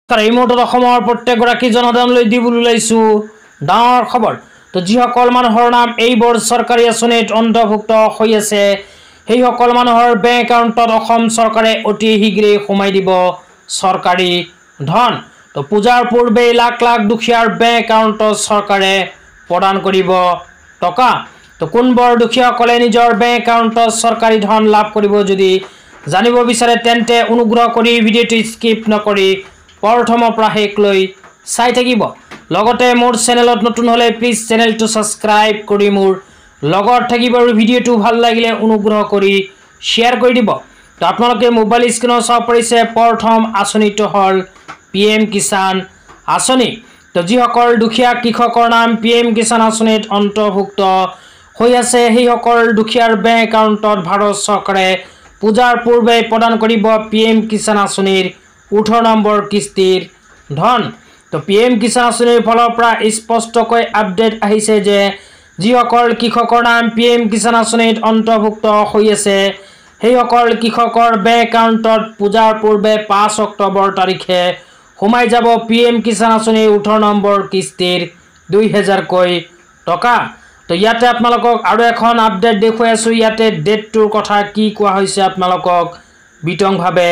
তাৰ এই মুহূৰ্তত অসমৰ প্ৰত্যেকগৰাকী জনসাধাৰণলৈ দিবলৈ ওলাইছো ডাঙৰ খবৰ। তো যিসকল মানুহৰ নাম এইবোৰ চৰকাৰী আঁচনিত অন্তৰ্ভুক্ত হৈ আছে সেইসকল মানুহৰ বেংক একাউণ্টত অসম চৰকাৰে অতি শীঘ্ৰেই সোমাই দিব চৰকাৰী ধন। তো পূজাৰ পূৰ্বে লাখ লাখ দুখীয়াৰ বেংক একাউণ্টত চৰকাৰে প্ৰদান কৰিব টকা। তো কোনবোৰ দুখীয়াসকলে নিজৰ বেংক একাউণ্টত চৰকাৰী ধন লাভ কৰিব যদি জানিব বিচাৰে তেন্তে অনুগ্ৰহ কৰি ভিডিঅ'টো স্কিপ নকৰি প্ৰথমৰ পৰা শেষলৈ চাই থাকিব। লগতে মোৰ চেনেলত নতুন হলে প্লিজ চেনেলটো সাবস্ক্ৰাইব কৰি মোৰ লগত থাকিব আৰু ভিডিঅ'টো ভাল লাগিলে অনুগ্ৰহ কৰি শ্বেয়াৰ কৰি দিব। তো আপোনালোকে মোবাইল স্ক্ৰীনত চাব পাৰিছে প্ৰথম আঁচনিটো হ'ল PM কিষাণ আঁচনি। তো যিসকল দুখীয়া কৃষকৰ নাম PM কিষাণ আঁচনিত অন্তৰ্ভুক্ত হৈ আছে সেইসকল দুখীয়াৰ বেংক একাউণ্টত ভাৰত চৰকাৰে পূজাৰ পূৰ্বে প্ৰদান কৰিব PM কিষাণ আঁচনিৰ 18 নম্বৰ কিস্তিৰ ধন। তো PM কিষাণ আঁচনিৰ ফালৰ পৰা স্পষ্টকৈ আপডেট আহিছে যে যিসকল কৃষকৰ নাম PM কিষাণ আঁচনিত অন্তৰ্ভুক্ত হৈ আছে সেইসকল কৃষকৰ বেংক একাউণ্টত পূজাৰ পূৰ্বে 5 অক্টোবৰ তাৰিখে সোমাই যাব PM কিষাণ আঁচনিৰ 18 নম্বৰ কিস্তিৰ 2000 কৈ টকা। তো ইয়াতে আপোনালোকক আৰু এখন আপডেট দেখুৱাই আছো। ইয়াতে ডেটটোৰ কথা কি কোৱা হৈছে আপোনালোকক বিতংভাৱে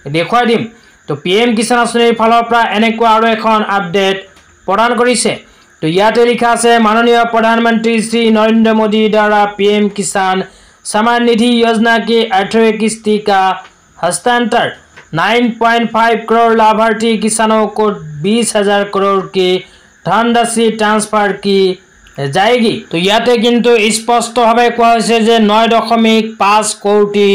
দেখুৱাই দিম। তো PM কিষাণ আঁচনিৰ ফালৰ পৰা এনেকুৱা আৰু এখন আপডেট প্ৰদান কৰিছে। তো ইয়াতে লিখা আছে माननीय प्रधानमंत्री श्री नरेंद्र मोदी द्वारा PM किसान सम्मान निधि योजना की 18वीं किस्ती का हस्तांतरण 9.5 करोड़ लाभार्थी किसानों को 20,000 करोड़ की धनराशि ट्रांसफर की जाएगी। तो ইয়াতে কিন্তু স্পষ্টভাৱে কোৱা হৈছে যে 9.5 কোটি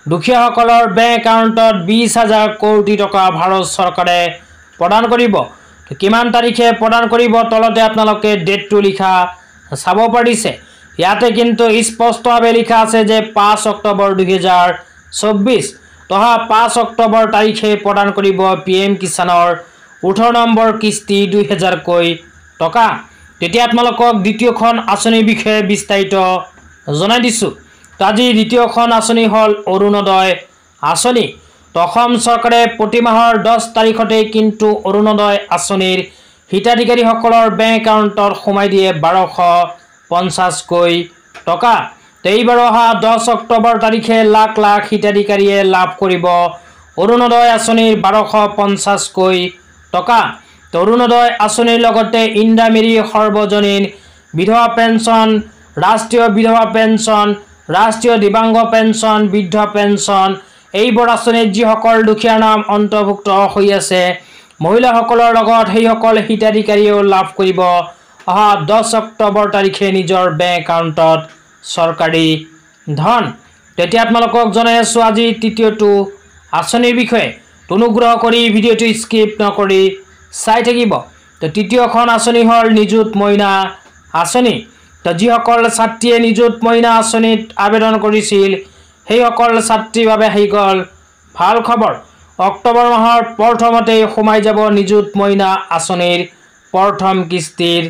দুখীয়াসকলৰ বেংক একাউণ্টত 20,000 কোটি টকা ভাৰত চৰকাৰে প্ৰদান কৰিব। তো কিমান তাৰিখে প্ৰদান কৰিব তলতে আপোনালোকে ডেটটো লিখা চাব পাৰিছে। ইয়াতে কিন্তু স্পষ্টভাৱে লিখা আছে যে 5 অক্টোবৰ 2024 তহা 5 অক্টোবৰ তাৰিখে প্ৰদান কৰিব PM কিষাণৰ 18 নম্বৰ কিস্তি 2000 কৈ টকা। তেতিয়া আপোনালোকক দ্বিতীয়খন আঁচনিৰ বিষয়ে বিস্তাৰিত জনাই দিছো। তো আজি দ্বিতীয়খন আঁচনি হ'ল অৰুণোদয় আঁচনি। তো অসম চৰকাৰে প্ৰতি মাহৰ 10 তাৰিখতে কিন্তু অৰুণোদয় আঁচনিৰ হিতাধিকাৰীসকলৰ বেংক একাউণ্টত সোমাই দিয়ে 1250 কৈ টকা। তো এইবাৰ অহা 10 অক্টোবৰ তাৰিখে লাখ লাখ হিতাধিকাৰীয়ে লাভ কৰিব অৰুণোদয় আঁচনিৰ 1250 কৈ টকা। তো অৰুণোদয় আঁচনিৰ লগতে ইন্দিৰামিৰি সৰ্বজনীন বিধৱা পেঞ্চন, ৰাষ্ট্ৰীয় বিধৱা পেঞ্চন, ৰাষ্ট্ৰীয় দিব্যাংগ পেঞ্চন, বৃদ্ধ পেঞ্চন এইবোৰ আঁচনিত যিসকল দুখীয়াৰ নাম অন্তৰ্ভুক্ত হৈ আছে মহিলাসকলৰ লগত সেইসকল হিতাধিকাৰীয়েও লাভ কৰিব অহা 10 অক্টোবৰ তাৰিখে নিজৰ বেংক একাউণ্টত চৰকাৰী ধন। তেতিয়া আপোনালোকক জনাই আছো আজি তৃতীয়টো আঁচনিৰ বিষয়ে। অনুগ্ৰহ কৰি ভিডিঅ'টো স্কিপ নকৰি চাই থাকিব। তো তৃতীয়খন আঁচনি হ'ল নিযুত মইনা আঁচনি। তো যিসকল ছাত্ৰীয়ে নিযুত মইনা আঁচনিত আবেদন কৰিছিল সেইসকল ছাত্ৰীৰ বাবে আহি গ'ল ভাল খবৰ। অক্টোবৰ মাহৰ প্ৰথমতে সোমাই যাব নিযুত মইনা আঁচনিৰ প্ৰথম কিস্তিৰ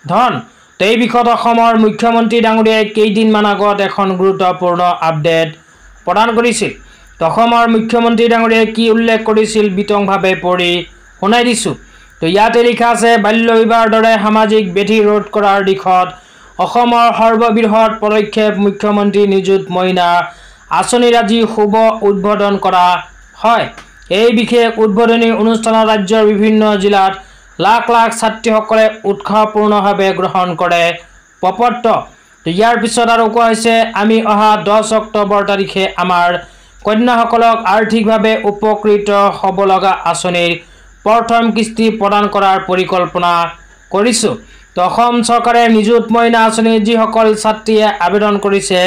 ধন। তো এই বিষয়ত অসমৰ মুখ্যমন্ত্ৰী ডাঙৰীয়াই কেইদিনমান আগত এখন গুৰুত্বপূৰ্ণ আপডেট প্ৰদান কৰিছিল। তো অসমৰ মুখ্যমন্ত্ৰী ডাঙৰীয়াই কি উল্লেখ কৰিছিল বিতংভাৱে পঢ়ি শুনাই দিছো। তো ইয়াতে লিখা আছে বাল্য বিবাহৰ দৰে সামাজিক ব্যাধি ৰোধ কৰাৰ দিশত অসমৰ সৰ্ববৃহৎ পদক্ষেপ মুখ্যমন্ত্ৰী নিযুত মইনা আঁচনিৰ আজি শুভ উদ্বোধন কৰা হয়। এই বিশেষ উদ্বোধনী অনুষ্ঠানত ৰাজ্যৰ বিভিন্ন জিলাত লাখ লাখ ছাত্ৰীসকলে উৎসাহপূৰ্ণভাৱে গ্ৰহণ কৰে প্ৰপত্ৰ। তো ইয়াৰ পিছত আৰু কোৱা হৈছে আমি অহা 10 অক্টোবৰ তাৰিখে আমাৰ কন্যাসকলক আৰ্থিকভাৱে উপকৃত হ'ব লগা আঁচনিৰ প্ৰথম কিস্তি প্ৰদান কৰাৰ পৰিকল্পনা কৰিছো। তো অসম চৰকাৰে নিযুত মইনা আঁচনিৰ যিসকল ছাত্ৰীয়ে আবেদন কৰিছে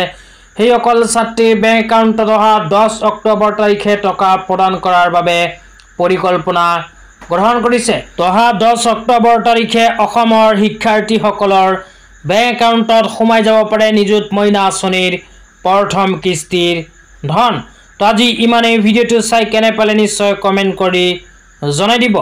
সেইসকল ছাত্ৰীৰ বেংক একাউণ্টত অহা 10 অক্টোবৰ তাৰিখে টকা প্ৰদান কৰাৰ বাবে পৰিকল্পনা গ্ৰহণ কৰিছে। তো অহা 10 অক্টোবৰ তাৰিখে অসমৰ শিক্ষাৰ্থীসকলৰ বেংক একাউণ্টত সোমাই যাব পাৰে নিযুত মইনা আঁচনিৰ প্ৰথম কিস্তিৰ ধন। তো আজি ইমানেই। ভিডিঅ'টো চাই কেনে পালে নিশ্চয় কমেণ্ট কৰি জনাই দিব।